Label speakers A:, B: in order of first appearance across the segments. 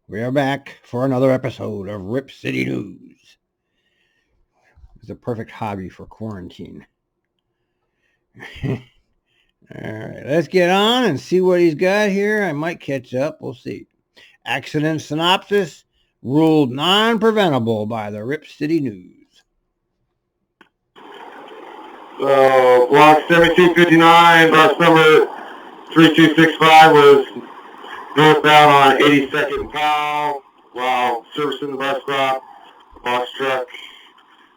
A: We are back for another episode of Rip City News. It's a perfect hobby for quarantine. All right, let's get on and see what he's got here. I might catch up. We'll see. Accident synopsis ruled non-preventable by the Rip City News.
B: Block 7259, bus number 3265 was northbound on 82nd and Powell while servicing the bus stop. The box truck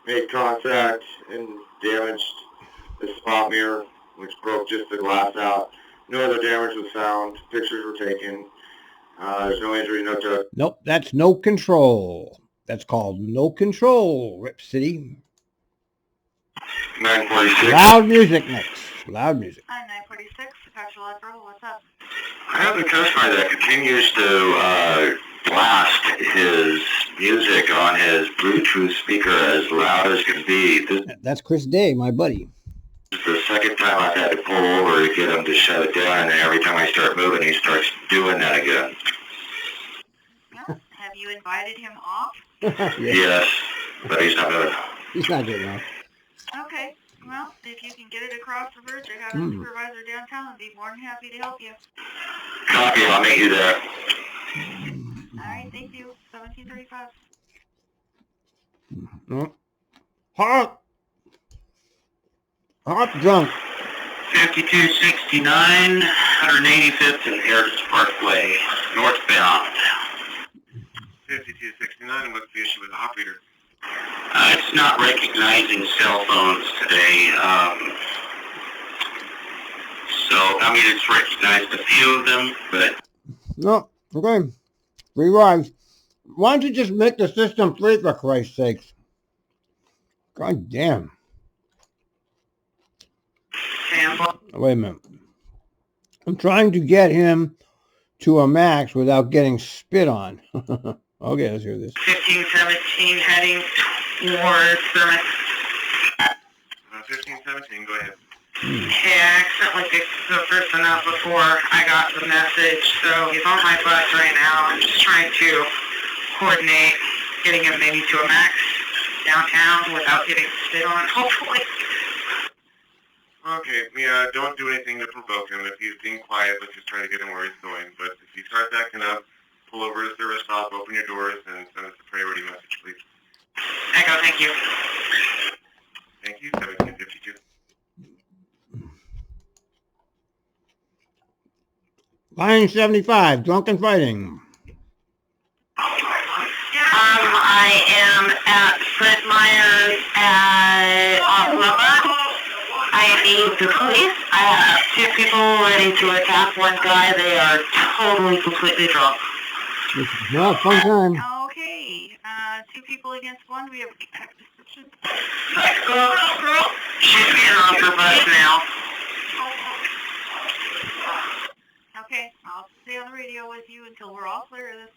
B: made contact and damaged the spot mirror, which broke just the glass out. No other damage was found. Pictures were taken. There's no injury, no touch.
A: Nope, that's no control. That's called no control, Rip City.
B: 946.
A: Loud music next. Loud music.
C: Hi, 946, Apache Library, what's up?
B: I have a customer that continues to blast his music on his Bluetooth speaker as loud as can be.
A: That's Chris Day, my buddy.
B: This is the second time I've had to pull over to get him to shut it down, and then every time I start moving, he starts doing that again.
C: Yeah. Have you invited him off?
B: Yes, but he's not moving.
A: He's not getting off.
C: Okay. Well, if you can get it across the bridge, I have a supervisor downtown and be more than happy to help you.
B: Copy, I'll meet you there.
C: Alright, thank you. 1735.
A: Hot drunk.
B: 5269, 185th and Heritage Parkway, northbound. 5269, what's the issue with the hot meter? It's not recognizing cell phones today. It's recognized a few of them, but...
A: No, okay. Rewind. Why don't you just make the system free, for Christ's sakes? God damn.
B: Sample.
A: Wait a minute. I'm trying to get him to a max without getting spit on. Okay, let's hear this.
B: 1517 heading towards 1517, go ahead. Hey, I accidentally picked the person up before I got the message, so he's on my bus right now. I'm just trying to coordinate getting him maybe to a max downtown without getting spit on, hopefully. Okay, yeah, don't do anything to provoke him. If he's being quiet, let's just try to get him where he's going. But if he starts acting up, pull over to the service stop, open your doors, and send us a priority message, please. Echo, thank you. Thank you, 1752.
A: Line 75, drunken fighting.
D: I am at Fred Meyer's at Oklahoma. I need the police. I have two people ready to attack one guy. They are totally, completely drunk.
A: Well, fun time.
C: Okay, two people against one. We have a description.
D: Girl. She's getting off her bus now.
C: Okay, I'll stay on the radio with you until we're all clear of this.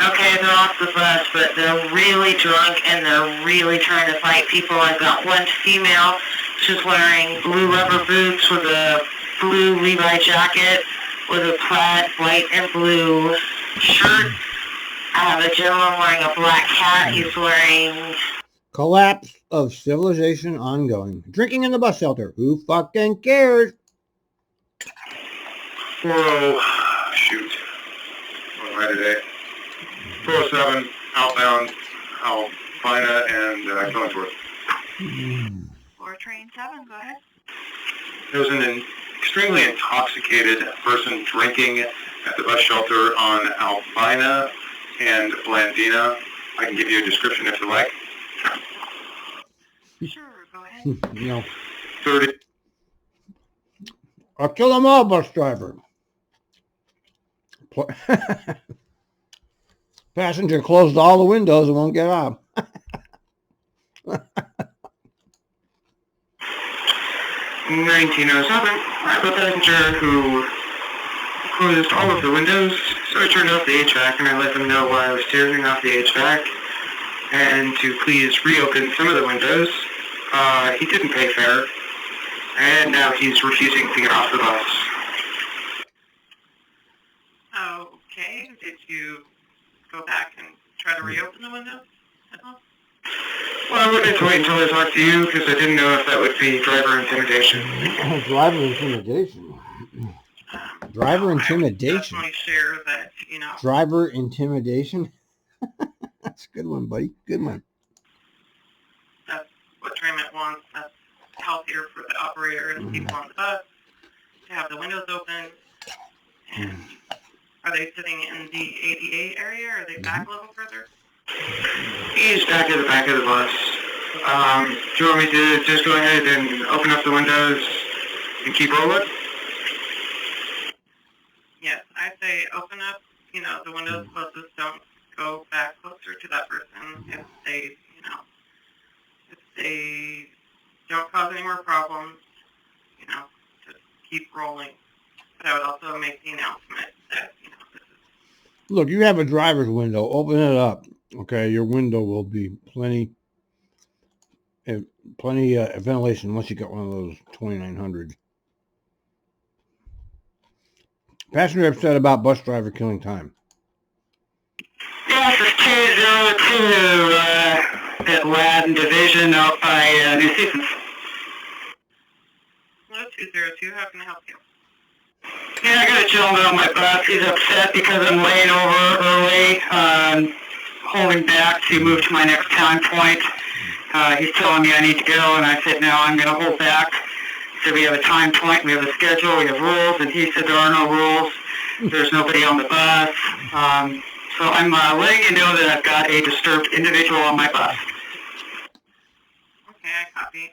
D: Okay, they're off the bus, but they're really drunk and they're really trying to fight people. I've got one female. She's wearing blue rubber boots with a blue Levi jacket with a plaid white and blue shirt. I have a gentleman wearing a black hat. He's wearing...
A: Collapse of civilization ongoing. Drinking in the bus shelter. Who fucking cares?
B: Shoot. What am I today? 407, outbound, Alpina, and Killingsworth.
C: Or train 7, go ahead.
B: There's an extremely intoxicated person drinking at the bus shelter on Alpina and Blandina. I can give you a description if you like.
C: Sure, go ahead.
B: 30.
A: I'll kill them all, bus driver. Passenger closed all the windows and won't get out.
B: 1907, I have a passenger who closed all of the windows, so I turned off the HVAC and I let them know while I was turning off the HVAC and to please reopen some of the windows. He didn't pay fare, and now he's refusing to get off the bus.
C: Okay, did you go back and try to reopen the window?
D: Well, I wanted to wait until I talked to you because I didn't know if that would be driver intimidation.
A: Driver intimidation. Driver intimidation.
C: Definitely share that,
A: Driver intimidation. That's a good one, buddy. Good one.
C: That's what Trimet wants. That's healthier for the operator and the people on the bus to have the windows open. And are they sitting in the ADA area, or are they back a little further?
D: He's back at the back of the bus. Do you want me to just go ahead and open up the windows and keep rolling?
C: Yes, I say open up, the windows closest. Don't go back closer to that person if they don't cause any more problems, just keep rolling. But I would also make the announcement that, this is...
A: Look, you have a driver's window. Open it up. Okay, your window will be plenty ventilation once you get one of those 2900. Passenger upset about bus driver killing time.
D: This is 202 at Ladden Division out by New Seasons.
C: Hello, 202. How can I help you?
D: Yeah, I got a gentleman on my bus. He's upset because I'm laying over early, holding back to move to my next time point. He's telling me I need to go, and I said, no, I'm going to hold back. So we have a time point, we have a schedule, we have rules, and he said there are no rules. There's nobody on the bus. So I'm letting you know that I've got a disturbed individual on my bus.
C: Okay, I copy.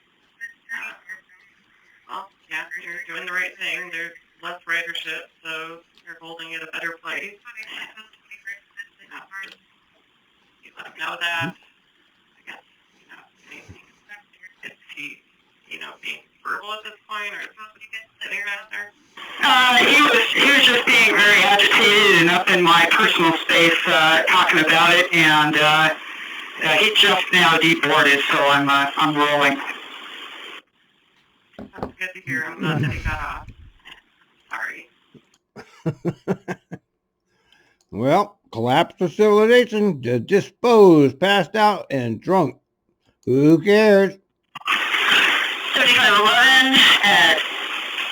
C: Well, yeah, you're doing the right thing. There's less ridership, so you're holding it a better place. You let him know that. I guess, anything. Is he, being verbal at this point, or sitting back there?
D: He was just being very agitated and up in my personal space, talking about it, and he just now deboarded, so I'm rolling.
C: That's good to hear. I'm glad that he got off. Sorry.
A: Well, collapsed to civilization, disposed, passed out, and drunk. Who cares?
D: 3511 at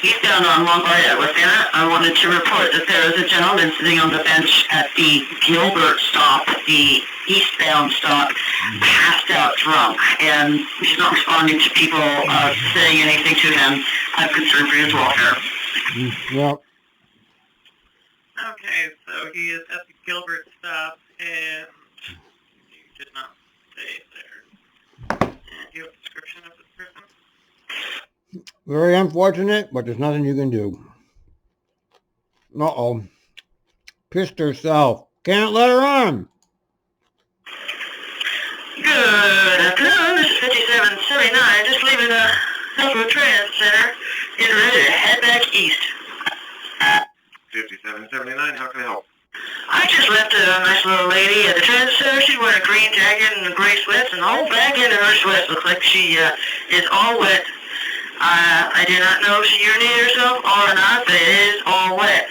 D: eastbound on Lombard at Louisiana. I wanted to report that there is a gentleman sitting on the bench at the Gilbert stop, the eastbound stop, passed out drunk, and he's not responding to people saying anything to him. I'm concerned for his welfare.
A: Well.
C: Okay, so he is at the Gilbert stop, and you did not stay there. And do you have a description of this person?
A: Very unfortunate, but there's nothing you can do. Uh-oh. Pissed herself. Can't let her on.
D: Good afternoon, this is 5779, just leaving the Hillsboro Transit Center, getting ready to head back east.
B: 5779, how can I help?
D: I just left a nice little lady at the transit center. She's wearing a green jacket and gray sweats, and the whole back end of her sweats looks like she is all wet. I do not know if she urinated herself or not, but it is all wet.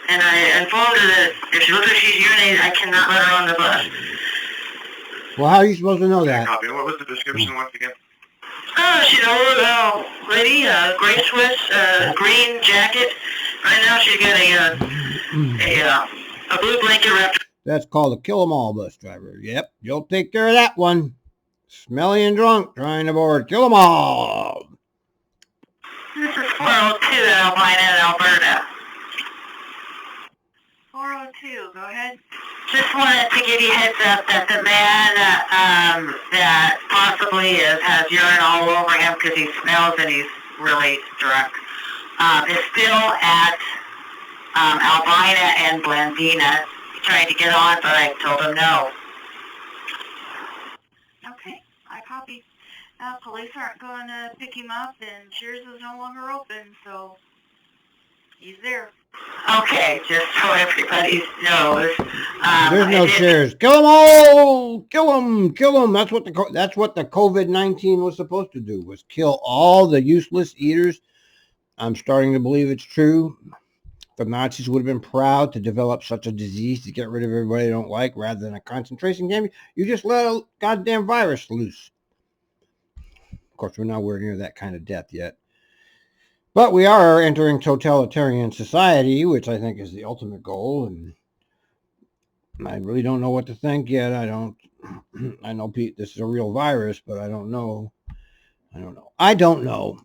D: And I informed her that if she looks like she's urinated, I cannot let her on the bus.
A: Well, how are you supposed to know that?
B: Copy. What was the description once again?
D: She's an old lady, gray sweats, green jacket. Right now she's got a blue blanket wrapped.
A: That's called a kill-em-all bus driver. Yep, you'll take care of that one. Smelly and drunk, trying to board. Kill 'em all.
D: This is 402 Albina, Alberta.
C: 402, go ahead.
D: Just wanted to give you a heads up that the man that possibly has urine all over him because he smells and he's really drunk is still at Albina and Blandina trying to get on, but I told him no.
C: Okay, I copy. Police aren't going to pick him up, and Cheers is no longer open, so he's there.
D: Okay, just so everybody knows.
A: There's no Cheers. Kill 'em all. Kill 'em. Kill 'em. That's what the COVID-19 was supposed to do, was kill all the useless eaters. I'm starting to believe it's true. The Nazis would have been proud to develop such a disease to get rid of everybody they don't like rather than a concentration camp. You just let a goddamn virus loose. Of course, we're nowhere near that kind of death yet. But we are entering totalitarian society, which I think is the ultimate goal. And I really don't know what to think yet. I know, Pete, this is a real virus, but I don't know. I don't know.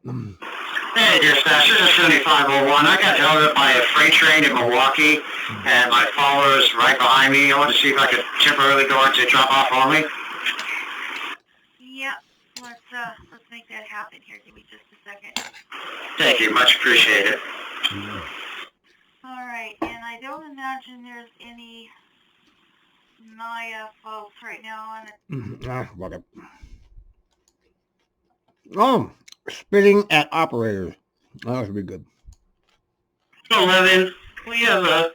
E: Hey, dispatch, this is 7501. I got held up by a freight train in Milwaukee, and my follower's right behind me. I want to see if I could temporarily go into drop off only.
D: Yeah, let's make that happen here. Give me just a second.
E: Thank you, much appreciated.
D: All right, and I don't imagine there's any Naya folks right now on it.
A: Oh, spitting at operators. That should be good.
C: 11. We have a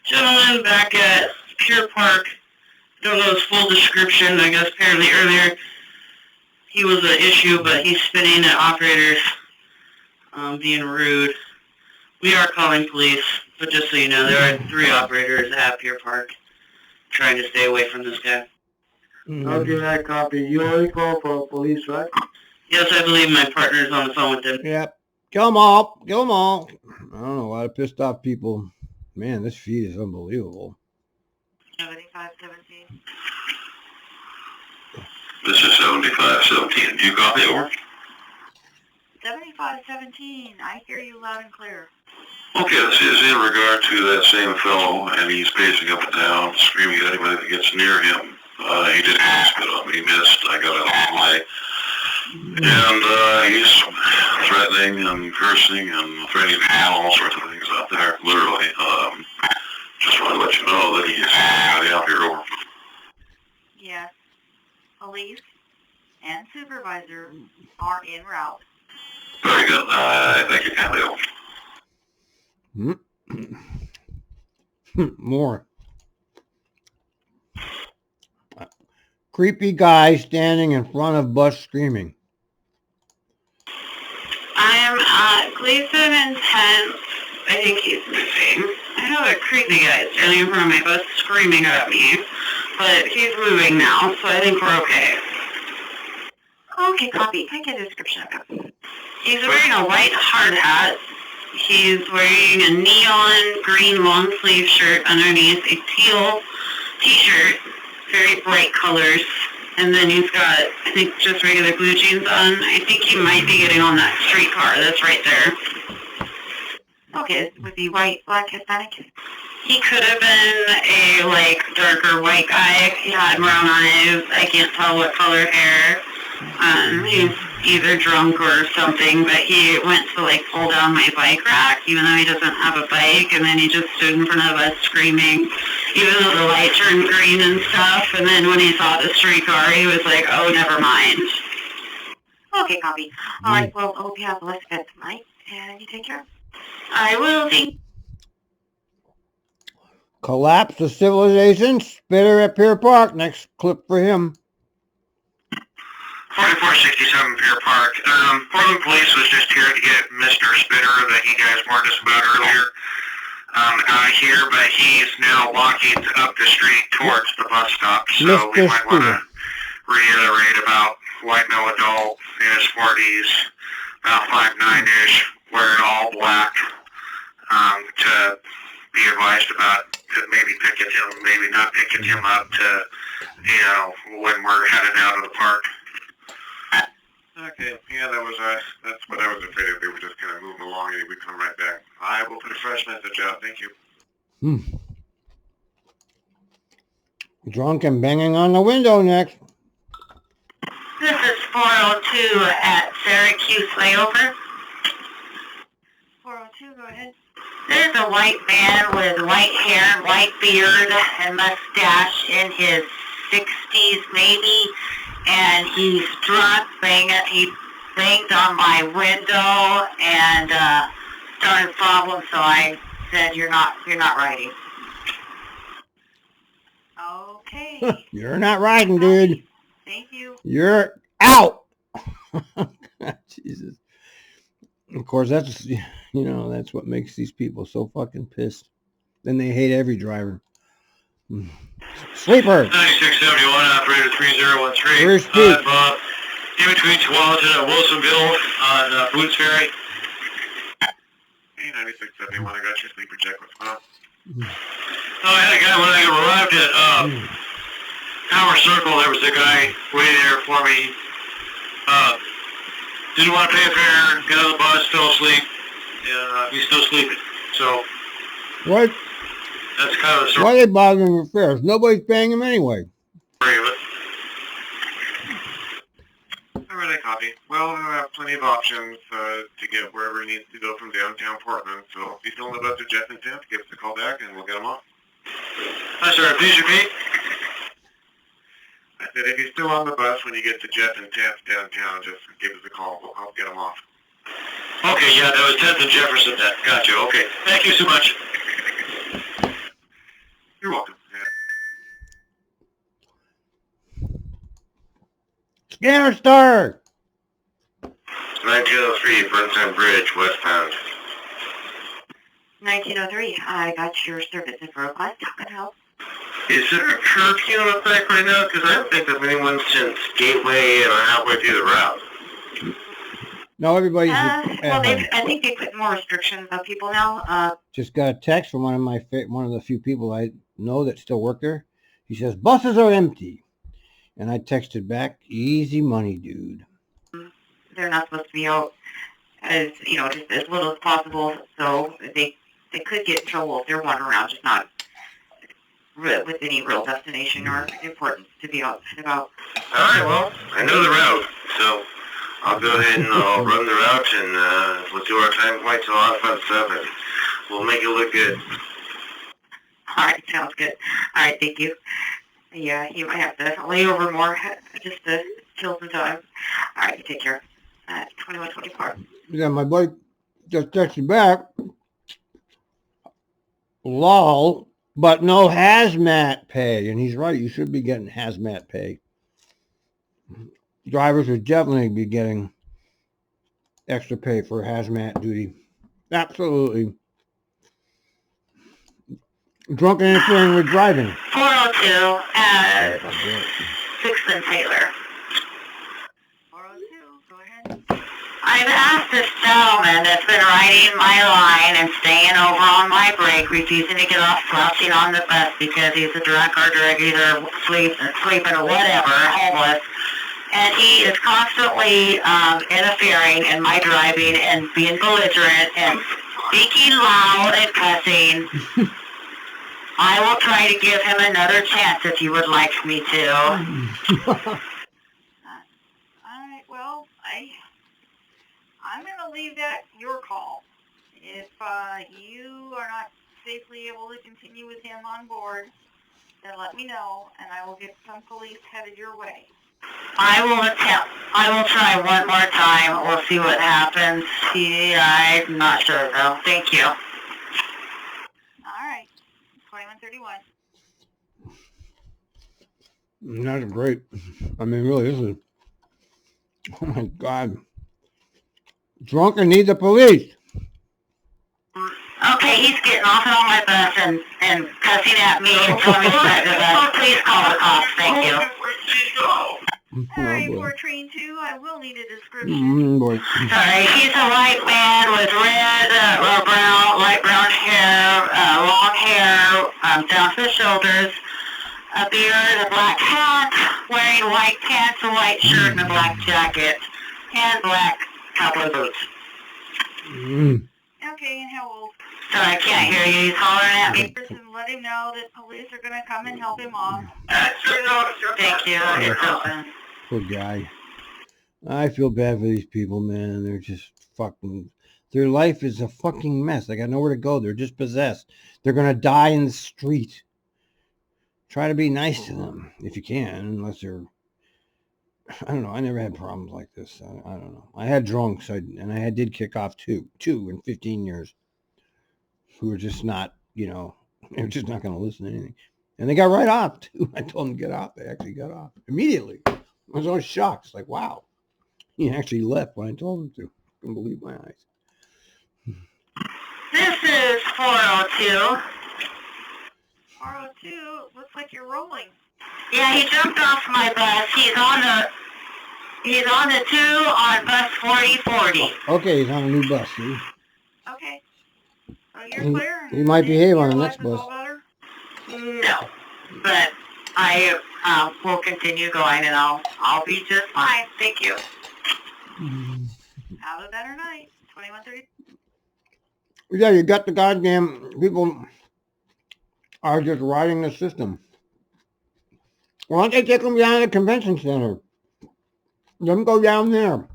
C: gentleman back at Pier Park. Don't know his full description. I guess apparently earlier he was an issue, but he's spitting at operators, being rude. We are calling police, but just so you know, there are 3 operators at Pier Park trying to stay away from this guy.
B: Okay, I copy. You only call for police, right?
C: Yes, I believe my partner's on the phone with him.
A: Yep. Kill them all. I don't know, a lot of pissed off people. Man, this feed is unbelievable.
D: 7517.
F: This is 7517. Do you copy, over?
D: 7517. I hear you loud and clear.
F: Okay, this is in regard to that same fellow, and he's pacing up and down, screaming at anybody that gets near him. He did spit on me. He missed. I got out of the way. And he's threatening and cursing and threatening to do all sorts of things out there, literally. Just want to let you know that he's out here, over.
D: Yes. Police and supervisor are en route.
F: Very good. Thank you, kindly, over.
A: More. Creepy guy standing in front of bus screaming.
C: I'm at Gleason and 10. I think he's moving. I have a creepy guy standing in front of my bus screaming at me, but he's moving now, so I think we're okay.
D: Okay, copy. Can I get a description of him?
C: He's wearing a white hard hat. He's wearing a neon green long sleeve shirt underneath a teal t-shirt, very bright colors. And then he's got, I think, just regular blue jeans on. I think he might be getting on that streetcar that's right there.
D: Okay, would be white, black, Hispanic?
C: He could have been a, darker white guy. He had brown eyes. I can't tell what color hair. He's either drunk or something, but he went to, pull down my bike rack, even though he doesn't have a bike, and then he just stood in front of us screaming, even though the light turned green and stuff, and then when he saw the streetcar, he was like, oh, never mind.
D: Okay, copy. All right, well, I hope you have a blessed bed tonight, and you take care.
C: I will be.
A: Collapse of civilization. Spitter at Pier Park. Next clip for him.
E: 4467 Pier Park. Portland Police was just here to get Mr. Spitter that you guys warned us about earlier out of here, but he's now walking up the street towards the bus stop, so we might want to reiterate about white male adult in his 40s, about 5'9"-ish, wearing all black, to be advised about to maybe picking him, maybe not picking him up to, when we're headed out of the park. Okay, yeah, that's what I was afraid of. They were just kind of moving along and we'd come right back. I will put a fresh message out. Thank you.
A: Drunk and banging on the window next.
D: This is 402 at Syracuse layover. 402, go ahead. There's a white man with white hair, white beard, and mustache in his 60s maybe, and he's drunk. He banged on my window and started problems, so I said, you're not riding. Okay.
A: You're not riding, dude.
D: Thank you.
A: You're out. Jesus. Of course, that's, that's what makes these people so fucking pissed. Then they hate every driver. Sleeper.
F: 9671, operator 3013.
A: Where's Pete?
F: In between Tualatin and Wilsonville on Boots Ferry.
E: Hey, 9671, I got your sleeper check. What's going on?
F: I had a guy when I arrived at Power Circle. There was a guy waiting there for me. Didn't want to pay a fare. Got on the bus, fell asleep. He's still sleeping. So
A: What?
F: that's kind of the story.
A: Why are they bothering with fares? Nobody's paying him anyway.
F: Of it.
E: Alright, I copy. Well, I have plenty of options to get wherever he needs to go from downtown Portland. So if he's still in the bus with Jeff and Tim, give us a call back and we'll get him off.
F: Hi, sir. Please repeat.
E: I said, if he's still on the bus when you get to Jeff and Taft downtown, just give us a call. We'll help get him off.
F: Okay, yeah, that was 10th and Jefferson. Gotcha. Okay. Thank you so much.
E: You're welcome.
A: Scanner start.
F: 1903, Burnside Bridge, westbound.
D: 1903, I got your service info request. How can I help?
F: Is there a curfew in effect right now? Because I don't think of anyone since Gateway and halfway through the route.
A: No, everybody's
D: Well,
A: at home.
D: I think they put more restrictions on people now.
A: Just got a text from one of the few people I know that still work there. He says buses are empty, and I texted back, "Easy money, dude."
D: They're not supposed to be out as, just as little as possible, so they could get in trouble if they're wandering around, just not with any real destination or importance to be out and about.
F: All right, well, I know the route, so I'll go ahead and I'll run the route and we'll do our time flights off on 7. We'll make it look good.
D: All right, sounds good. All right, thank you. Yeah, you might have to lay over more just to kill some time. All right, take care. 2124.
A: Yeah, my boy just texted back, lol, but no hazmat pay. And he's right, you should be getting hazmat pay. Drivers should definitely be getting extra pay for hazmat duty. Absolutely. Drunk and interfering with driving.
D: 402, 6th and Taylor. 402, go ahead. I've asked this gentleman that's been riding my line and staying over on my break, refusing to get off, slouching on the bus because he's a drunk or either sleeping or whatever, homeless. And he is constantly interfering in my driving and being belligerent and speaking loud and cussing. I will try to give him another chance if you would like me to. Alright, well, I'm going to leave that your call. If you are not safely able to continue with him on board, then let me know, and I will get some police headed your way. I will attempt. I will try one more time. We'll see what happens. I'm not sure, though. Thank you. All right. 2131.
A: That's great. I mean, really, this is, oh my God. Drunk and need the police.
D: Okay, he's getting off on my bus and cussing at me and telling me to back the bus. Please call the cops. Thank you. All right, for train 2, I will need a description.
A: Boy.
D: Sorry, he's a white man with red or brown, light brown hair, long hair down to the shoulders, a beard, a black hat, wearing white pants, a white shirt, and a black jacket, and black cowboy boots. Okay, and how old? Sorry, I can't hear you. He's hollering at me. And let him know that police are going to come and help him off. Thank you. It's open.
A: Poor guy. I feel bad for these people, man. They're just fucking, their life is a fucking mess. They got nowhere to go. They're just possessed. They're going to die in the street. Try to be nice to them if you can, unless they're, I don't know. I never had problems like this. I don't know. I had drunks, and I did kick off two in 15 years who were just not, they were just not going to listen to anything. And they got right off, too. I told them to get off. They actually got off immediately. I was always shocked. It's like, wow. He actually left when I told him to. I couldn't believe my eyes.
D: This is 402.
C: 402, looks like you're rolling.
D: Yeah, he jumped off my bus. He's on the 2 on bus 4040.
A: Okay, he's on a new bus, see?
C: Okay. You're clear?
A: He might behave on the
C: Your
A: next
C: life is
A: bus.
C: all better?
D: No, but I will continue going, and I'll be just fine. Thank you.
C: Have a better night. 2130.
A: Yeah, you got the goddamn people are just riding the system. Why don't they take them down to the convention center? Let them go down there.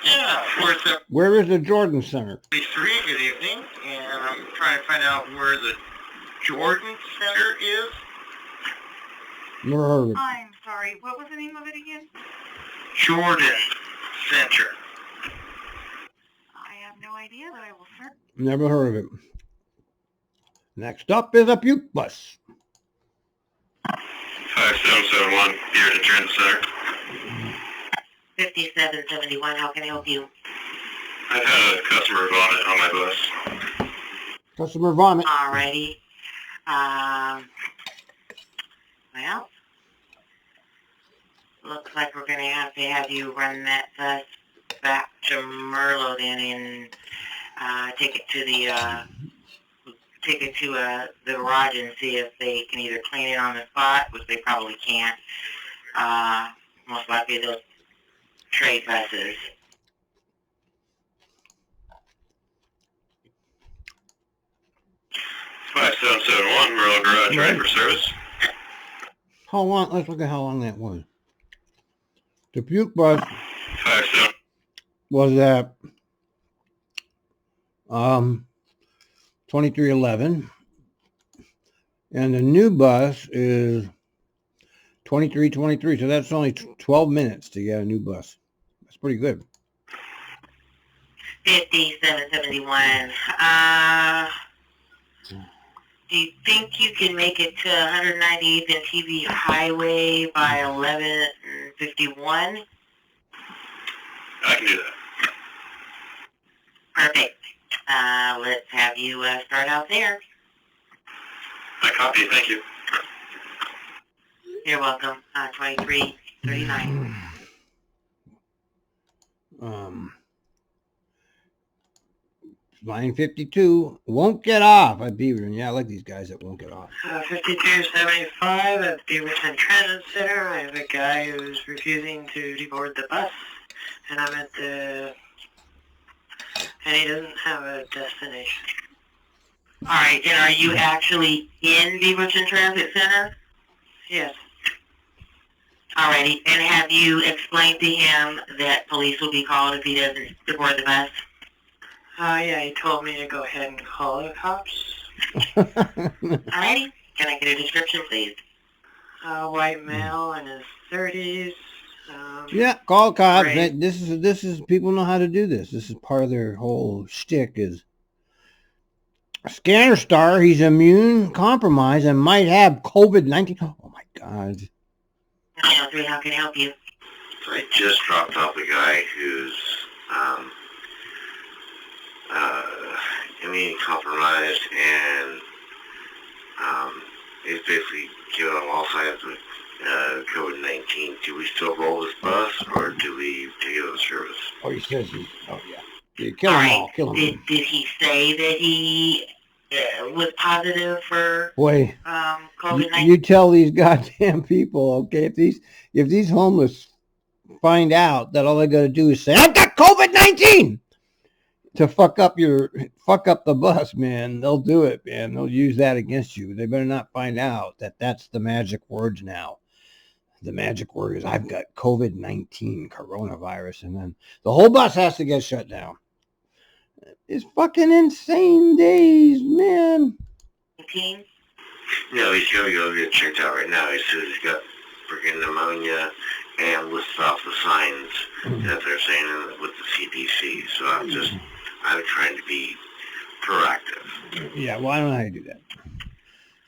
G: Yeah, 473,
A: Where is the Jordan Center?
G: good evening, and I'm trying to find out where the Jordan Center is.
A: Never heard of it.
C: I'm sorry. What was the name of it again?
G: Jordan Center.
C: I have no idea, but I will search.
A: Never heard of it. Next up is a puke bus.
F: 5771, Pier to Transit Center.
D: 5771, how can I help you?
F: I've had a customer vomit on my bus.
A: Customer vomit.
D: Alrighty. Well, looks like we're going to have you run that bus back to Merlo then and take it to the garage and see if they can either clean it on the spot, which they probably can't. Most likely they'll trade buses.
F: It's 5771, Merlo Garage, ready for service.
A: How long? Let's look at how long that was. The puke bus
F: 57.
A: was at 2311, and the new bus is 2323. So that's only 12 minutes to get a new bus. That's pretty good.
D: 5771. Do you think you can make it to 198th and TV Highway by 11:51?
F: I can do that.
D: Perfect. Let's have you start out there.
F: I copy, thank you.
D: You're welcome. 2339.
A: Line 52 won't get off at Beaverton. Yeah, I like these guys that won't get off.
D: 5275 at Beaverton Transit Center. I have a guy who's refusing to deboard the bus, and I'm at the... and he doesn't have a destination. Alright, and are you actually in Beaverton Transit Center? Yes. Alrighty, and have you explained to him that police will be called if he doesn't deboard the bus? Yeah, he told me to go ahead and call the cops. Alrighty, can I get a description, please? White male in his 30s.
A: Yeah, call cops.
D: Right.
A: This is people know how to do this. This is part of their whole shtick is scanner star. He's immune compromised and might have COVID-19. Oh my God.
D: 903, how can I help you?
F: So I just dropped off a guy who's immune compromised and is basically giving them all signs of COVID-19. Do we still roll this bus or do we take it out of service?
A: Oh, he says he. Oh yeah. Yeah, kill them all. Kill them.
D: Did he say that he was positive for
A: Boy,
D: COVID-19?
A: you tell these goddamn people, okay? If these homeless find out that all they got to do is say, "I've got COVID-19," to fuck up the bus, man, they'll do it, man. They'll use that against you. They better not find out that that's the magic words now. The magic word is I've got COVID-19, coronavirus, and then the whole bus has to get shut down. It's fucking insane days, man.
D: 19?
F: No, he's going to go get checked out right now. He says he's got freaking pneumonia and lists off the signs that they're saying with the CDC. So I'm trying to be proactive.
A: Yeah, well, I don't know how to do that.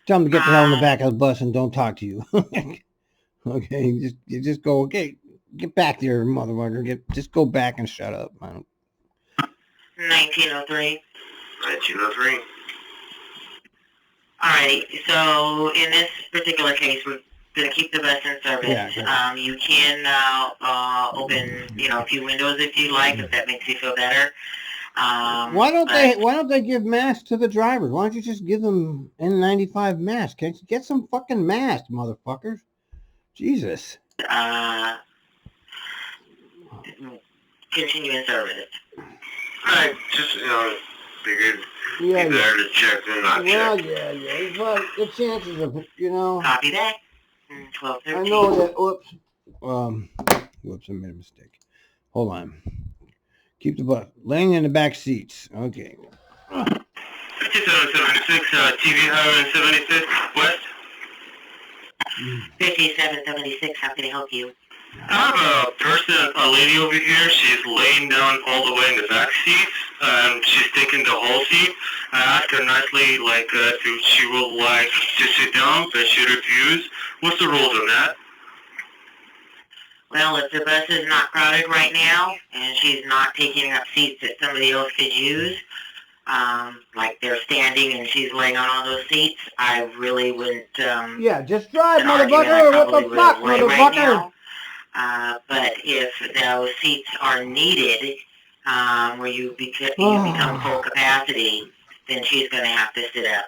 A: Tell them to get the hell in the back of the bus and don't talk to you. Okay, you just go, okay, Get back there, motherfucker. Just go back and shut up.
D: 1903.
B: 1903.
D: Alrighty, so in this particular case, we're going to keep the bus in service.
A: Yeah,
D: you can now open, a few windows if you like, if that makes you feel better.
A: Why don't they give masks to the drivers? Why don't you just give them N95 masks? Can't you get some fucking masks, motherfuckers? Jesus.
D: Continue in service.
B: I just, figured better to check than not check.
A: Yeah. But the chances of,
D: Copy that. 12:13.
A: I know that, whoops, I made a mistake. Hold on. Keep the bus. Laying in the back seats. Okay.
B: 5776, TV Highway 76, West.
D: 5776, how can I help you?
B: I have a lady over here. She's laying down all the way in the back seats. She's taking the whole seat. I asked her nicely, if she would like to sit down, but she refused. What's the rules on that?
D: Well, if the bus is not crowded right now, and she's not taking up seats that somebody else could use, like they're standing and she's laying on all those seats, I really wouldn't,
A: yeah, just drive, motherfucker! What the fuck, motherfucker?
D: But if those seats are needed, where you become full capacity, then she's going to have to sit up.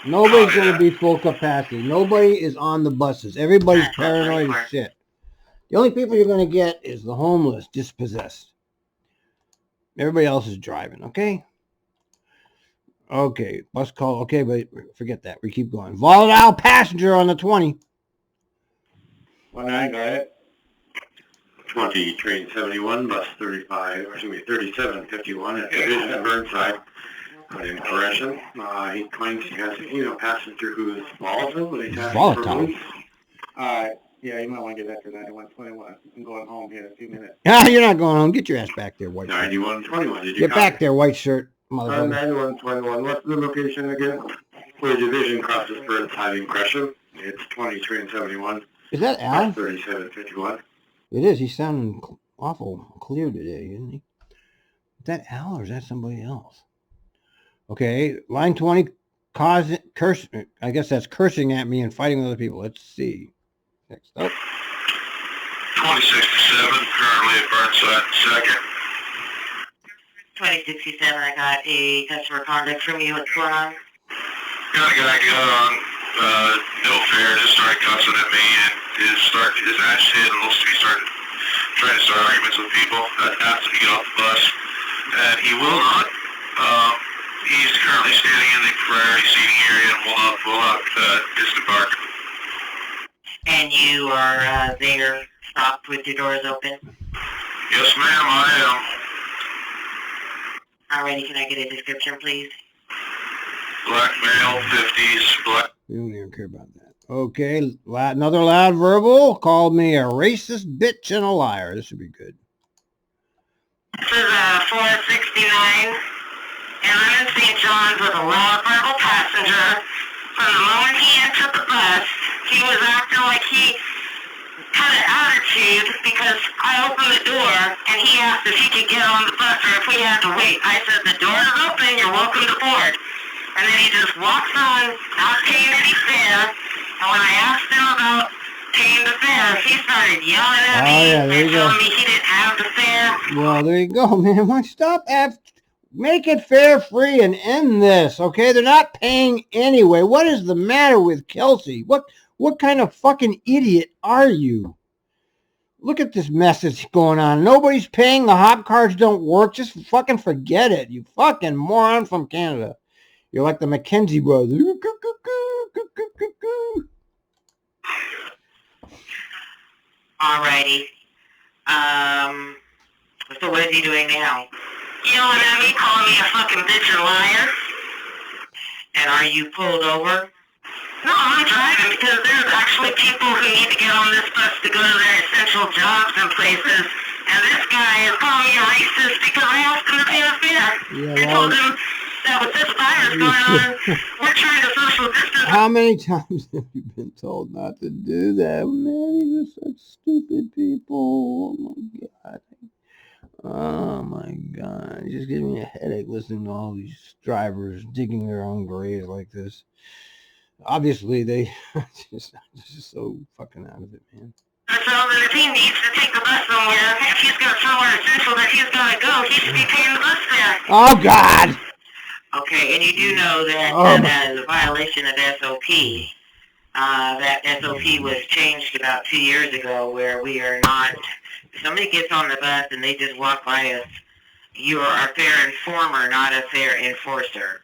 A: Nobody's going to be full capacity. Nobody is on the buses. Everybody's paranoid as shit. The only people you're going to get is the homeless, dispossessed. Everybody else is driving, okay? Okay, bus call. Okay, but forget that. We keep going. Volatile passenger on the 20.
B: Well, I got it. 20, train 71, bus 3751 at Division at Burnside. Put in correction. He claims he has a female passenger who is volatile, but he's asking for release. Yeah, you might want to get back to 9121. I'm going home here in a few minutes.
A: Ah, you're not going home. Get your ass back there, white shirt.
B: 9121. Did you
A: Get back there, white shirt, motherfucker.
B: 9121. What's the location again? Where Division crosses Burnside in Gresham. It's 23 and 71.
A: Is that Al?
B: 3751.
A: It is. He's sounding awful clear today, isn't he? Is that Al or is that somebody else? Okay, line 20, curse. I guess that's cursing at me and fighting with other people. Let's see. Next up.
F: 2067, currently at Burnside, second.
D: 2067, I got a customer contact from you. What's going on?
F: Got a guy got on no fare, just started cussing at me, and his ass hit, and he started trying to start arguments with people. I asked him to get off the bus, and he will not. He's currently standing in the priority seating area and will not disembark.
D: And you are there, stopped with your doors open?
F: Yes, ma'am, I am.
D: Alrighty, can I get a description, please?
F: Black male, 50s, black.
A: We don't even care about that. Okay, another loud verbal called me a racist bitch and a liar. This would be good.
D: This is 469, and I'm in St. John's with a loud verbal passenger. From the moment he entered the bus, he was acting like he had an attitude because I opened the door and he asked if he could get on the bus or if we had to wait. I said, the door is open, you're welcome to board. And then he just walks on, not paying any fare. And when I asked him about paying the fare, he started yelling at me and telling me he didn't have the fare.
A: Well, there you go, man. Why stop make it fare free and end this, okay? They're not paying anyway. What is the matter with Kelsey? What kind of fucking idiot are you? Look at this mess that's going on. Nobody's paying. The hop cards don't work. Just fucking forget it. You fucking moron from Canada. You're like the McKenzie brothers.
D: Alrighty. So what is he doing now? Yelling at me, calling me a fucking bitch and liar. And are you pulled over? No, I'm driving because there's actually people who need to get on this bus to go to their essential jobs and places. And this guy is calling me a racist because I asked him to pay a fare. I told him that that with this virus going on, we're trying to social distance.
A: How many times have you been told not to do that? Man, these are such stupid people. Oh my God. Oh my God. It just gives me a headache listening to all these drivers digging their own graves like this. Obviously, they just so fucking out of it, man.
D: So that if he needs to take the bus somewhere, if he's got somewhere essential that he's got to go, he should be paying the bus fare.
A: Oh God!
D: Okay, and you do know that that is a violation of SOP. That SOP was changed about 2 years ago, where we are not. If somebody gets on the bus and they just walk by us, you are a fair informer, not a fair enforcer.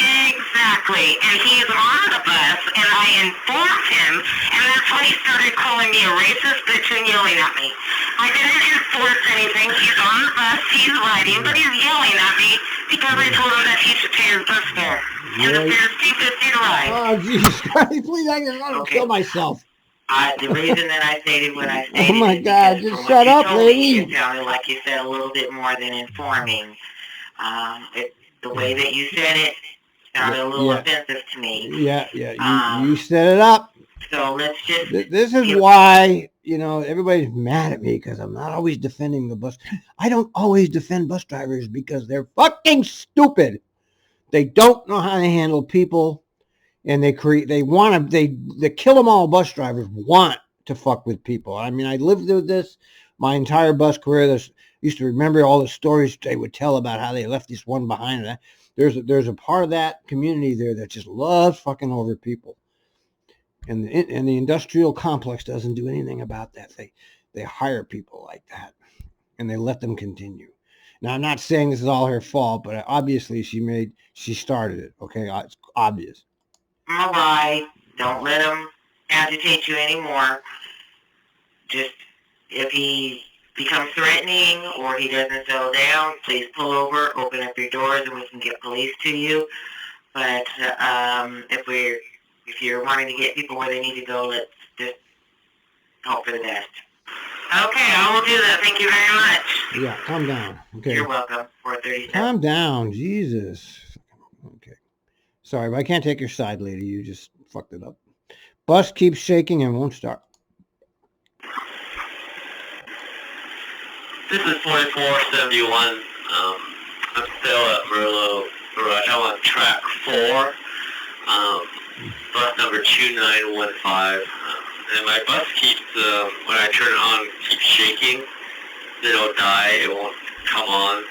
D: Exactly, and he is on the bus, and I informed him, and that's when he started calling me a racist bitch and yelling at me. I didn't enforce anything. He's on the bus, he's riding, but he's yelling at me because I told him that he should pay his bus fare. And the fare is $2.50 to ride.
A: Oh, Jesus Christ, please, I just want to kill myself.
D: The reason that I stated what I stated
A: oh my
D: is
A: God,
D: because
A: just shut up, lady.
D: It sounded like you said a little bit more than informing. The way that you said it sounded a little offensive to me.
A: Yeah, you set it up.
D: So let's just...
A: This is why, you know, everybody's mad at me because I'm not always defending the bus. I don't always defend bus drivers because they're fucking stupid. They don't know how to handle people, and they kill them all. Bus drivers want to fuck with people. I mean, I lived through this my entire bus career. Used to remember all the stories they would tell about how they left this one behind. There's a part of that community there that just loves fucking over people, and the industrial complex doesn't do anything about that. They hire people like that, and they let them continue. Now, I'm not saying this is all her fault, but obviously she started it. Okay, it's obvious.
D: All right, don't let him agitate you anymore. Just if he becomes threatening or he doesn't settle down, please pull over, open up your doors, and we can get police to you. But if you're wanting to get people where they need to go, let's just hope for the best. Okay, I will do that. Thank you very much.
A: Yeah, calm down. Okay.
D: You're welcome. 437.
A: Calm down, Jesus. Okay. Sorry, but I can't take your side, lady. You just fucked it up. Bus keeps shaking and won't start.
H: This is 4471. I'm still at Merlot Garage. I'm on track 4. Bus number 2915. And my bus keeps, when I turn it on, keeps shaking. It'll die. It won't come on.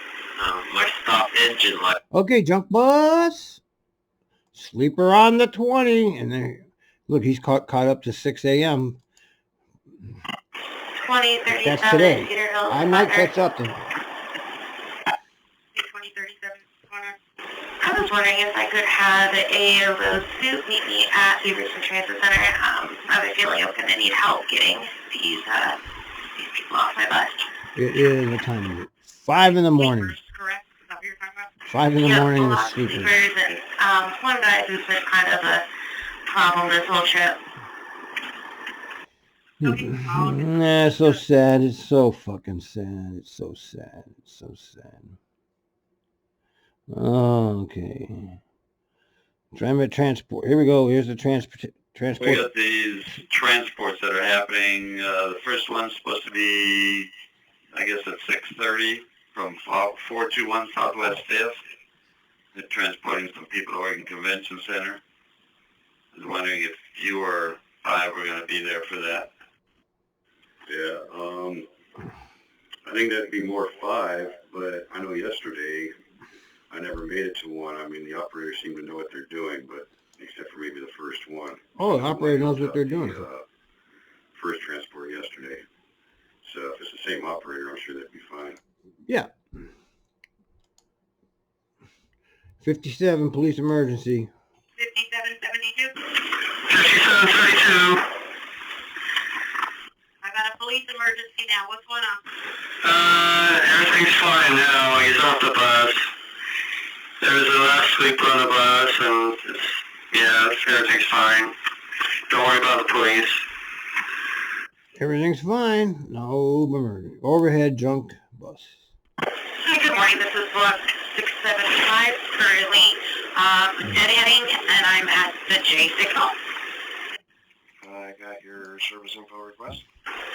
H: My stop engine light.
A: Okay, junk bus. Sleeper on the 20. And then, look, he's caught up to 6 a.m.
D: 2037.
A: That's today. I might catch up to him.
C: 2037 corner.
D: I was wondering if I could have a road suit meet me at the Richmond Transit Center. I have a feeling I'm going to need help getting these people off my bus.
A: It is, what time is it? 5 in the morning.
C: Correct? Is that what you're talking about?
A: 5 in the morning is sleeping.
D: Sleepers and one guy who's been kind of a problem this whole trip.
A: Nah, it's so sad. It's so fucking sad. It's so sad. It's so sad. Okay. Trimet transport. Here we go. Here's the transport.
F: We got these transports that are happening. The first one's supposed to be, I guess, at 6:30 from 421 Southwest 5th. They're transporting some people to Oregon Convention Center. I was wondering if you or I were going to be there for that. Yeah, I think that'd be more 5, but I know yesterday I never made it to one. I mean, the operators seem to know what they're doing, but except for maybe the first one.
A: Oh, the operator knows what they're doing.
F: First transport yesterday. So if it's the same operator, I'm sure that'd be fine.
A: Yeah. 57, police emergency.
C: 5772.
H: 5732.
C: I got a police emergency now. What's going on?
H: Everything's fine now. He's off the bus. There was a last sleeper on the bus, and everything's fine. Don't worry about the police.
A: Everything's fine. No emergency. Overhead junk bus.
D: Good morning. This is 675 currently deadheading, and I'm at the J signal.
G: I got your service info request.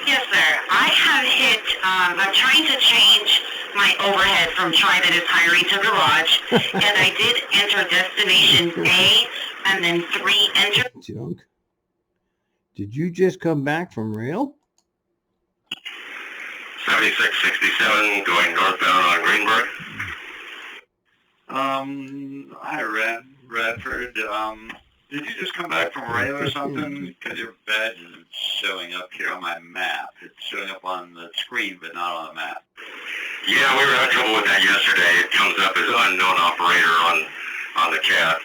D: Yes, sir. I have hit, I'm trying to change my overhead from Trimet is hiring to garage, and I did enter destination A, and then 3 enter.
A: Junk. Did you just come back from rail?
F: 7667 going northbound on Greenberg.
G: Hi, Radford. Did you just come back from rail or something? Because your badge isn't showing up here on my map. It's showing up on the screen, but not on the map.
F: Yeah, we were having trouble with that yesterday. It comes up as unknown operator on the CAT.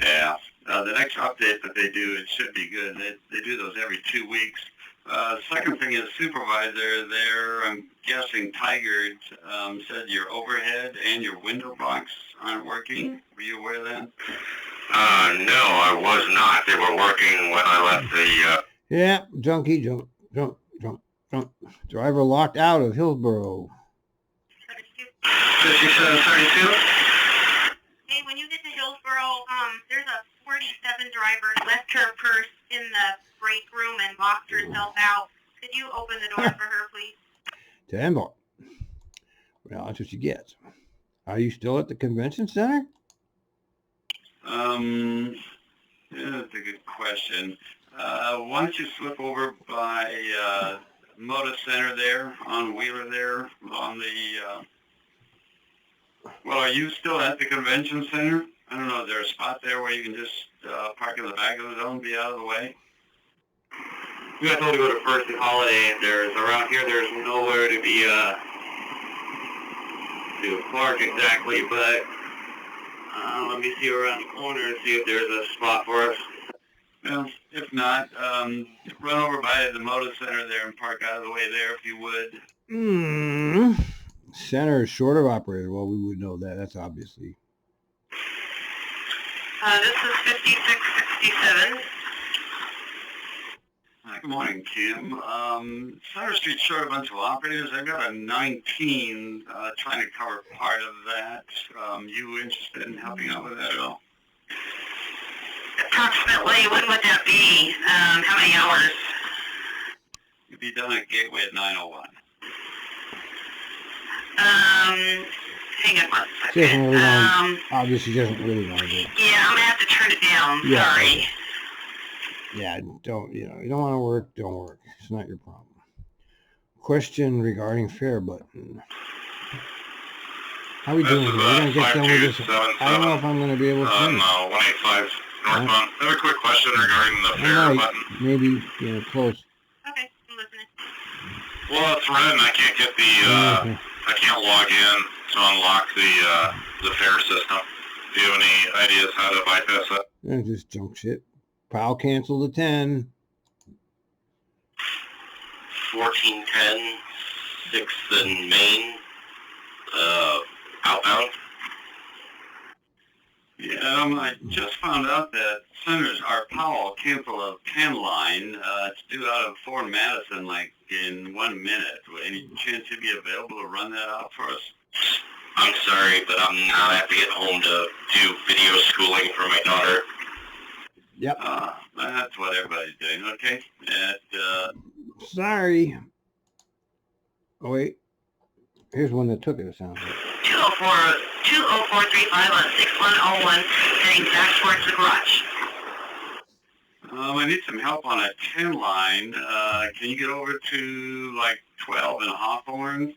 G: Yeah. The next update that they do, it should be good. They do those every 2 weeks. Second thing is supervisor there, I'm guessing Tiger said your overhead and your window box aren't working. Were you aware of that?
F: No, I was not. They were working when I left the,
A: Yeah, junkie, junk. Driver locked out of Hillsboro.
F: 5732?
C: Hey, when you get to Hillsboro, there's a 47 driver left her purse in the break room and locked herself out. Could you open the door for her, please?
A: 10 bar. Well, that's what you get. Are you still at the convention center?
G: Yeah, that's a good question. Why don't you slip over by Moda Center there, on Wheeler there, on the, well, are you still at the convention center? I don't know, is there a spot there where you can just park in the back of the zone, be out of the way?
H: We got told to go to First and Holiday. Around here, there's nowhere to be, to park exactly, but let me see around the corner and see if there's a spot for us.
G: Well, if not, run over by the Moda Center there and park out of the way there if you would.
A: Center is short of operator. Well, we would know that. That's obviously.
D: This is 5667.
G: Good morning, Kim. Center Street's short a bunch of operators. I've got a 19 trying to cover part of that. You interested in helping out with that at all?
D: Approximately, when would that be? How many hours?
G: You'd be done at Gateway at 9:01.
D: Hang on one
A: She doesn't
D: second.
A: really want, obviously, she doesn't really want to do it.
D: Yeah, I'm gonna have to turn it down.
A: Yeah.
D: Sorry.
A: Yeah, you don't want to work, don't work. It's not your problem. Question regarding fare button. How we doing here? We're going to get done with this. I don't know if I'm going to be able to finish.
F: 185 northbound. I have a quick question regarding the fare button.
A: Maybe, close.
C: Okay, I'm listening.
F: Well, it's red and I can't get the, I can't log in to unlock the fare system. Do you have any ideas how to bypass that?
A: That's just junk shit. Pile cancel the 10.
H: 1410, 6th and Main, outbound.
G: Yeah, I just found out that Senators our Powell canceled a 10 line. It's due out of Fort Madison like in 1 minute. Any chance you'd be available to run that out for us?
H: I'm sorry, but I'm not. I have to get home to do video schooling for my daughter.
A: Yep.
G: That's what everybody's doing, okay?
A: Sorry. Oh, wait. Here's one that took it, it sounds like.
D: 20435 on 6101, heading back towards the garage.
G: I need some help on a 10 line. Can you get over to like 12 and Hawthorne?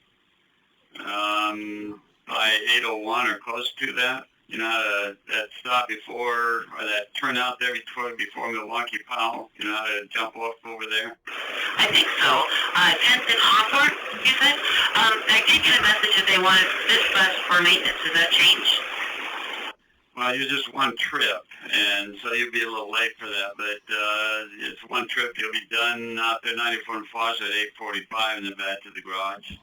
G: By 801 or close to that? You know how to, that stop before, or that turnout there before Milwaukee Powell? You know how to jump off over there?
D: I think so. 10th and Hawthorne, you said? I did get a message that they wanted this bus for maintenance. Does that change?
G: Well, you're just one trip, and so you'll be a little late for that, but it's one trip. You'll be done out there 94 and Foster at 8:45 and then back to the garage.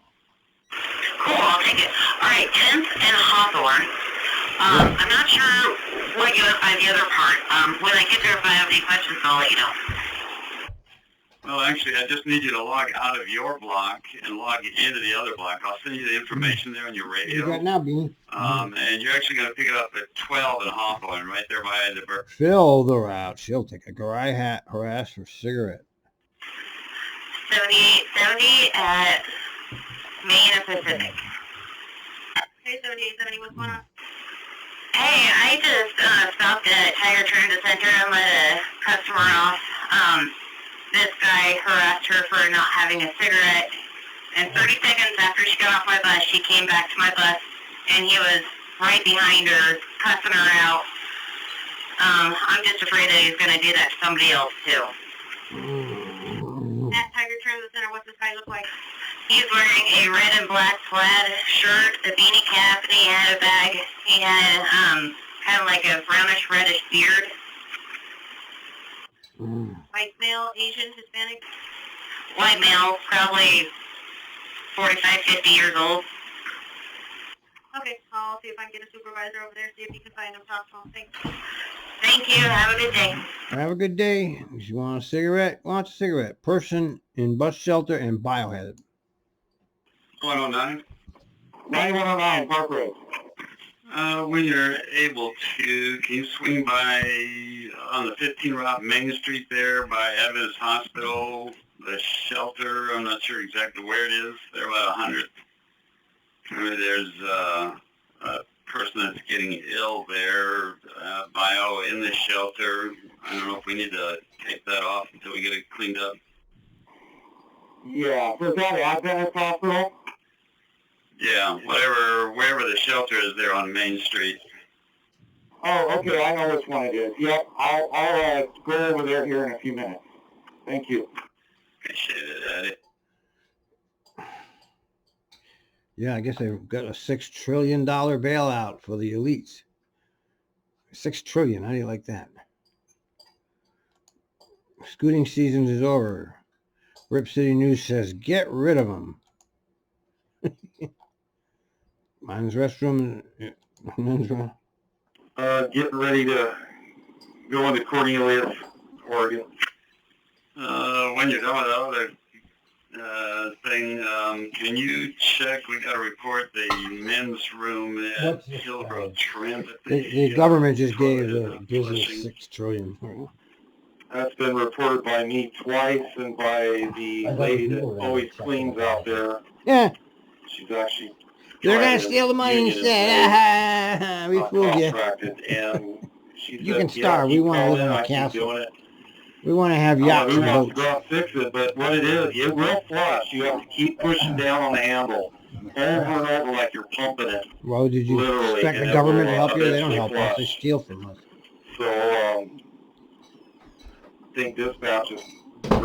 D: Cool, I'll take it. All right, 10th and Hawthorne. I'm not sure what you have by the other part. When I get there, if I have any questions, I'll let you know.
G: Well, actually, I just need you to log out of your block and log into the other block. I'll send you the information there on your radio.
A: You got now, Beanie.
G: And you're actually going to pick it up at 12 in Hawthorne, right there by the bird.
A: Fill the route. She'll take a garage hat, harass for cigarette.
D: 7870 at Main and Pacific.
C: Hey, 7870, what's going on?
D: Hey, I just stopped at Tiger Transit Center and let a customer off. This guy harassed her for not having a cigarette. And 30 seconds after she got off my bus, she came back to my bus, and he was right behind her, cussing her out. I'm just afraid that he's going to do that to somebody else, too.
C: At Tiger Transit Center, what's this guy look like?
D: He's wearing a red and black plaid shirt, a beanie cap, and he had a bag. He had kind of like a brownish reddish beard.
C: White male, Asian, Hispanic?
D: White male, probably 45, 50 years old.
C: Okay, I'll see if I can get a supervisor over there, see if you can find him, talk to him. Thanks.
D: Thank you. Have a good day.
A: Have a good day. If you want a cigarette, wants a cigarette. Person in bus shelter and bioheaded.
G: 109.
B: 9109 Parkrose.
G: When you're able to, can you swing by on the 15 route Main Street there by Evans Hospital, the shelter? I'm not sure exactly where it is. They're about 100. There's a person that's getting ill there, bio in the shelter. I don't know if we need to take that off until we get it cleaned up.
B: Yeah, so is that Adventist Hospital?
G: Yeah, wherever the shelter is there on Main Street.
B: Oh, okay, I know which one it is. Yep, I'll go over there here in a few minutes. Thank you.
G: Appreciate it, Eddie.
A: Yeah, I guess they've got a $6 trillion bailout for the elites. $6 trillion. How do you like that? Scooting season is over. Rip City News says, get rid of them. Mine's restroom.
B: Getting ready to go into Cornelius, Oregon.
G: When you're done with the other thing, can you check? We got to report the men's room at Hillsboro Transit.
A: The government just gave the business $6 trillion.
B: That's been reported by me twice and by the lady that always cleans out there.
A: Yeah.
B: She's actually...
A: They're going to steal the money instead. We fooled you.
B: And she
A: You
B: said,
A: can starve. We want to live in a castle. We want to have yachts
B: and
A: and
B: boats.
A: boats.
B: Go out and fix it, but what it is, it will flush. You have to keep pushing down on the handle over and over like you're pumping it.
A: Well, did you
B: Literally,
A: expect the
B: and
A: government to
B: it will
A: help you? They don't
B: eventually
A: help us. They
B: flush.
A: steal from us.
B: So, I think dispatch is...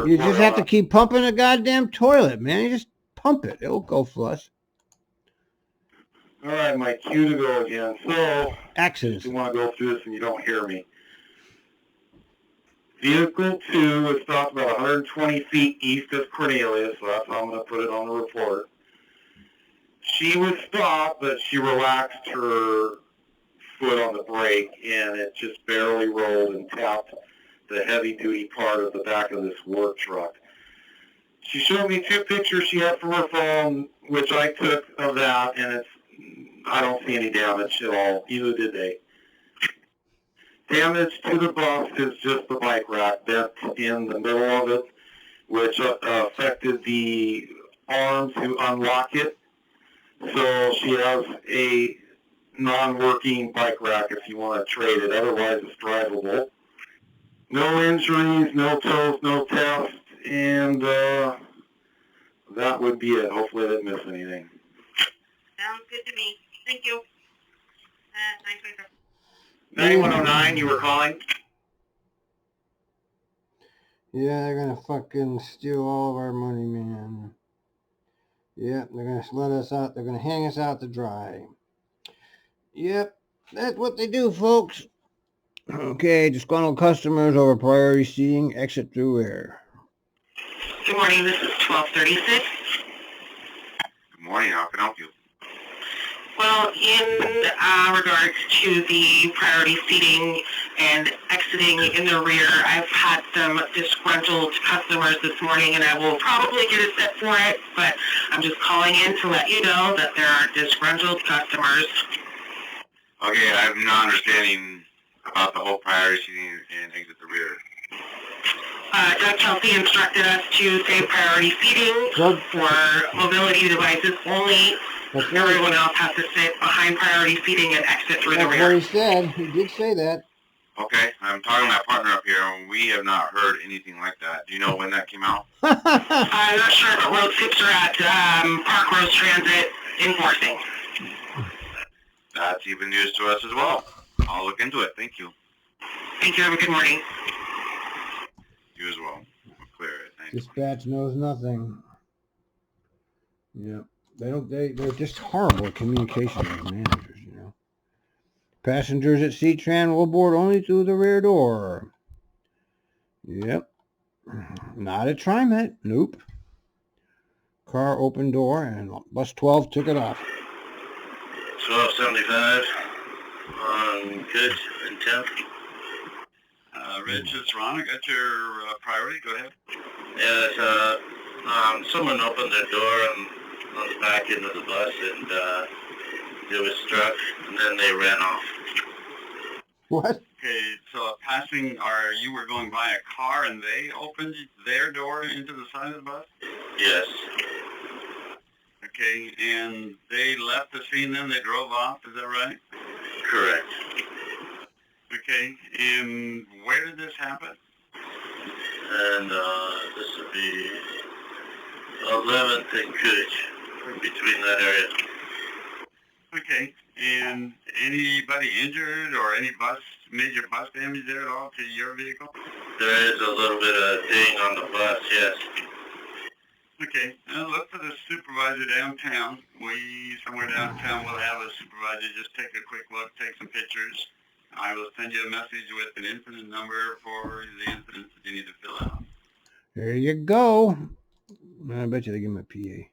A: You just have to keep pumping the goddamn toilet, man. You just pump it. It'll go flush.
B: All right, my cue to go again. So,
A: Accidents.
B: if you want to go through this and you don't hear me. Vehicle 2 was stopped about 120 feet east of Cornelius, so that's how I'm going to put it on the report. She was stopped, but she relaxed her foot on the brake, and it just barely rolled and tapped the heavy-duty part of the back of this work truck. She showed me 2 pictures she had from her phone, which I took of that, and I don't see any damage at all. Either did they. Damage to the bus is just the bike rack bent in the middle of it, which affected the arm to unlock it. So she has a non-working bike rack if you want to trade it. Otherwise, it's drivable. No injuries, no tows, no tests, and that would be it. Hopefully I didn't miss anything.
C: Sounds good to me. Thank you. 925.
B: 9109, you were calling?
A: Yeah, they're going to fucking steal all of our money, man. Yep, they're going to let us out. They're going to hang us out to dry. Yep, that's what they do, folks. Okay, disgruntled customers over priority seating, exit through air.
D: Good morning. This is 1236.
F: Good morning, how can I help you?
D: Well, in regards to the priority seating, and exiting in the rear. I've had some disgruntled customers this morning, and I will probably get a set for it, but I'm just calling in to let you know that there are disgruntled customers.
F: Okay, I have no understanding about the whole priority seating and exit the rear.
D: Doug Kelsey instructed us to say priority seating for mobility devices only. Everyone else has to sit behind priority seating and exit through the rear.
A: That's what he said. He did say that.
F: Okay, I'm talking to my partner up here, and we have not heard anything like that. Do you know when that came out?
D: I'm not sure, but road skips are at Parkrose Transit enforcing.
F: That's even news to us as well. I'll look into it. Thank you.
D: Thank you. Have a good morning.
F: You as well. We'll clear it. Thanks.
A: Dispatch knows nothing. Yeah, they're just horrible at communication as managers, you know. Passengers at C-Tran will board only through the rear door. Yep. Not at Trimet. Nope. Car open door and bus 12 took it off.
H: 1275 on Good and 10th.
G: Rich, it's Ron. I got your priority. Go ahead.
H: Yeah, someone opened their door on the back end of the bus, and it was struck, and then they ran off.
A: What?
G: Okay, so you were going by a car and they opened their door into the side of the bus?
H: Yes.
G: Okay, and they left the scene then, they drove off, is that right?
H: Correct.
G: Okay, and where did this happen?
H: And this would be 11th and Coolidge, between that area.
G: Okay, and anybody injured or any major bus damage there at all to your vehicle?
H: There is a little bit of ding on the bus, yes.
G: Okay, now look for the supervisor downtown. Somewhere downtown, will have a supervisor just take a quick look, take some pictures. I will send you a message with an incident number for the incidents that you need to fill out.
A: There you go. I bet you they give him a PA.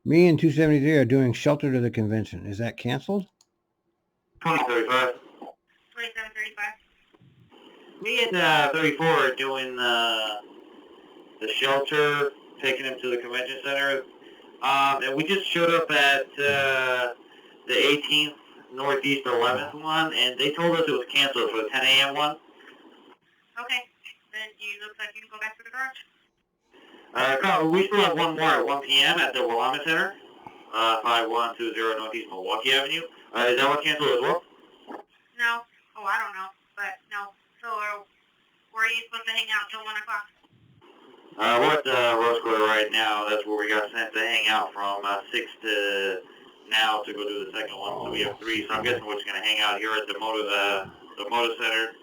A: Me and 273 are doing Shelter to the Convention. Is that canceled?
B: 2035.
C: 2735.
B: Me and 34 are doing the shelter, taking him to the convention center. And we just showed up at the 18th Northeast 11th one, and they told us it was canceled for the 10 a.m. one.
C: Okay, then you look like you can go back to the garage.
B: We still have one more at 1 p.m. at the Willamette Center, 5120 Northeast Milwaukee Avenue. Is that one canceled as well?
C: No. Oh, I don't know, but no. So where are you supposed to hang out till 1 o'clock?
B: We're at the Rose Quarter right now. That's where we got sent to hang out from 6 to now to go do the second one. So we have 3. So I'm guessing we're just going to hang out here at the Motor Center.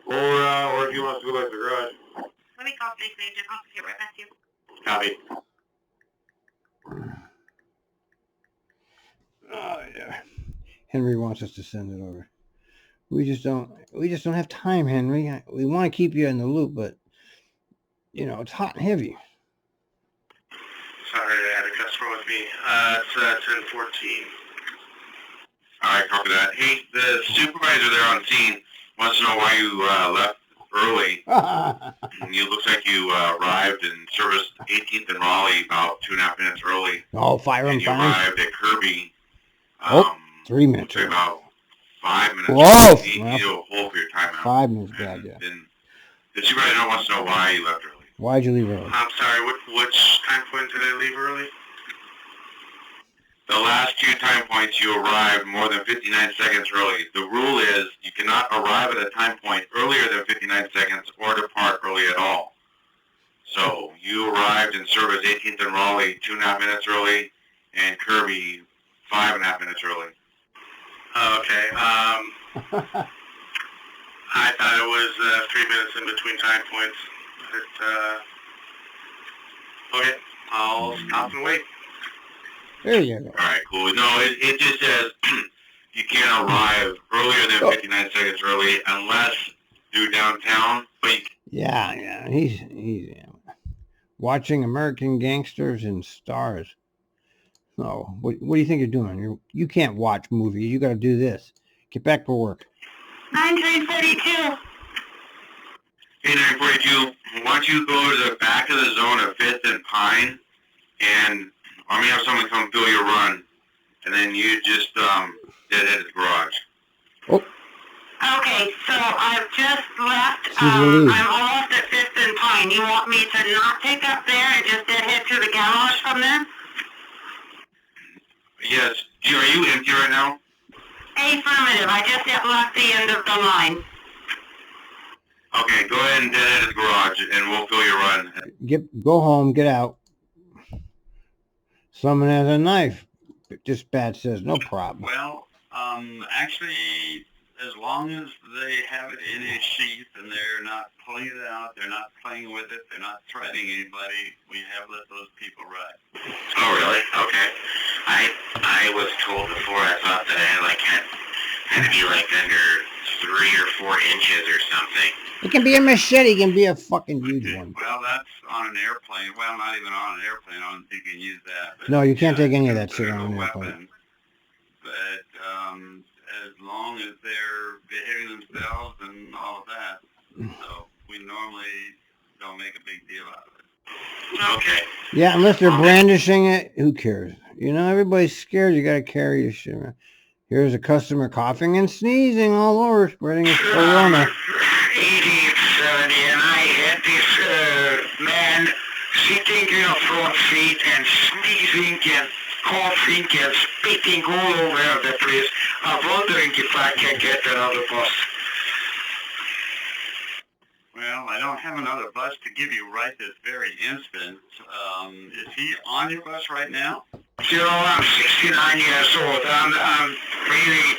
B: Or if you want us to go back to the garage.
C: Let me call Station Agent. I'll get right back to you.
B: Copy.
A: Oh yeah. Henry wants us to send it over. We just don't have time, Henry. We want to keep you in the loop, but you know, it's hot and heavy.
H: Sorry, I had a customer with me. It's 1014.
F: All right, copy that. Hey, the supervisor there on scene wants to know why you left early. It looks like you arrived and serviced 18th and Raleigh about 2.5 minutes early.
A: Oh, fire him,
F: and you
A: fire him.
F: arrived at Kirby.
A: 3 minutes.
F: Took about 5 minutes.
A: Whoa!
F: You do a whole for your timeout.
A: 5 minutes bad, yeah.
F: And the supervisor wants to know why you left early.
A: Why'd you leave early?
H: I'm sorry, which time point did I leave early?
F: The last 2 time points you arrived more than 59 seconds early. The rule is you cannot arrive at a time point earlier than 59 seconds or depart early at all. So you arrived in service 18th and Raleigh 2.5 minutes early and Kirby 5.5 minutes early.
H: Okay, I thought it was 3 minutes in between time points. Okay, I'll stop and wait.
A: There you go.
F: All right, cool. No, it just says you can't arrive earlier than 59 seconds early unless you're downtown. But
A: Yeah. He's watching American Gangsters and Stars. No, what do you think you're doing? You can't watch movies. You got to do this. Get back to work.
D: 9942.
E: Hey, 942, why don't you go to the back of the zone of 5th and Pine, and I'm going to have someone come fill your run, and then you just deadhead the garage.
A: Oh.
D: Okay, so I've just left.
A: She's relieved.
D: I'm almost at 5th and Pine. You want me to not take up there and just deadhead to the garage from there?
E: Yes. Are you empty right now?
D: Affirmative. I just left the end of the line.
E: Okay, go ahead and deadhead the garage, and we'll fill your run.
A: Go home, get out. Someone has a knife. Dispatch says no problem.
G: Well, actually, as long as they have it in a sheath and they're not pulling it out, they're not playing with it, they're not threatening anybody, we have let those people ride.
E: Oh, really? Okay. I was told before, I thought that I had to be like under 3 or 4 inches or something.
A: It can be a machete, it can be a fucking huge one.
G: Well, that's on an airplane. Well, not even on an airplane. I don't think you can use that. But
A: No, you can't take any of that
G: consider
A: shit on
G: it
A: an
G: a
A: airplane.
G: weapon. But as long as they're behaving themselves and all of that, so we normally don't make a big deal out of it.
E: Okay.
A: Yeah, unless they're brandishing it, who cares? You know, everybody's scared. You got to carry your shit around. Here's a customer coughing and sneezing all over, spreading his corona.
E: 8070, and I had this man sitting in the front seat and sneezing and coughing and spitting all over the place. I'm wondering if I can get another bus.
G: Well, I don't have another bus to give you right this very instant. Is he on your bus right now?
E: You know, I'm 69 years old. I'm really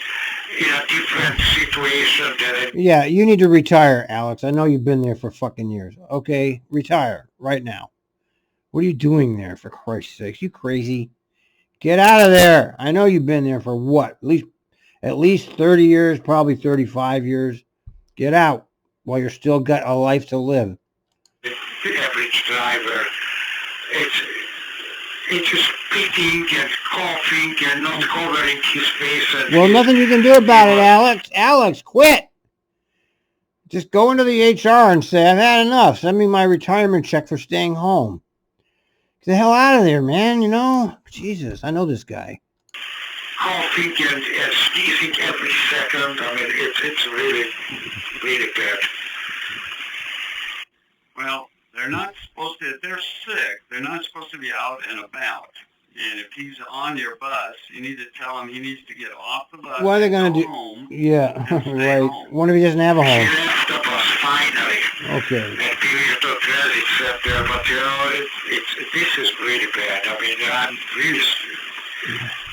E: in a different situation than
A: Yeah, you need to retire, Alex. I know you've been there for fucking years. Okay, retire right now. What are you doing there, for Christ's sake? You crazy? Get out of there. I know you've been there for what? At least 30 years, probably 35 years. Get out while you're still got a life to live.
E: the average driver. It's just spitting and coughing and not covering his face. And
A: Well, nothing you can do about it, Alex. Alex, quit. Just go into the HR and say, I've had enough. Send me my retirement check for staying home. Get the hell out of there, man, you know? Jesus, I know this guy.
E: coughing and sneezing every second. I mean, it's really, really bad.
G: Well, they're not supposed to, if they're sick, they're not supposed to be out and about. And if he's on your bus, you need to tell him he needs to get off the bus.
A: What are they going to do?
G: Home
A: Yeah,
G: and stay
A: right.
G: home.
A: What if he doesn't have a
E: She
A: home?
E: left the bus finally.
A: Okay.
E: And period of credit sat there, but you know, this is really bad. I mean, I'm really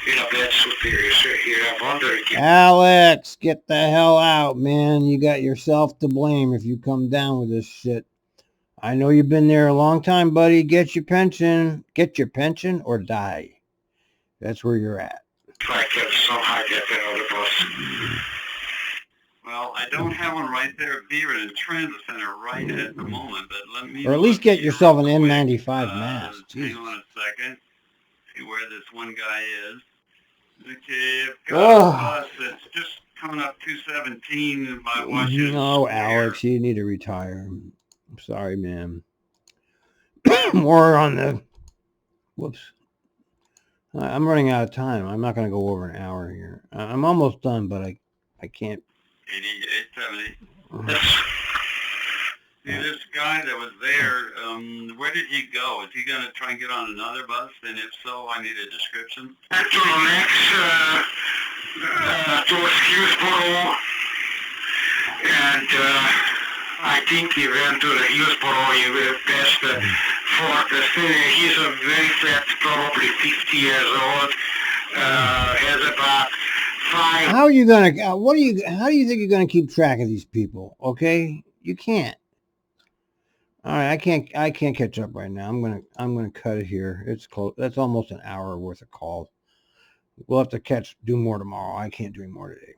E: in a bad situation here. I'm wondering if
A: Alex, get the hell out, man. You got yourself to blame if you come down with this shit. I know you've been there a long time, buddy. Get your pension. Get your pension or die. That's where you're at.
E: I can somehow get another bus.
G: Well, I don't have one right there at Beaver and Transit Center right at the moment, but let me...
A: Or at least
G: look
A: get
G: here
A: yourself an
G: real quick.
A: N95 mask.
G: Hang
A: Jesus.
G: on a second. See where this one guy is. Okay, I've got
A: Oh.
G: a bus that's just coming up 217 by Washington
A: No,
G: Square.
A: Alex, you need to retire. I'm sorry, man. More on the... Whoops. I'm running out of time. I'm not going to go over an hour here. I'm almost done, but I can't...
G: 8870. See, this guy that was there, where did he go? Is he going to try and get on another bus? And if so, I need a description.
E: Actually, next towards Hillsboro, and I think he went to the Hillsboro. He went past the Fort. He's a very fat, probably 50 years old. Has about 5.
A: How are you going to... How do you think you're going to keep track of these people? Okay? You can't. All right, I can't catch up right now. I'm gonna cut it here. It's close. That's almost an hour worth of calls. We'll have to do more tomorrow. I can't do any more today.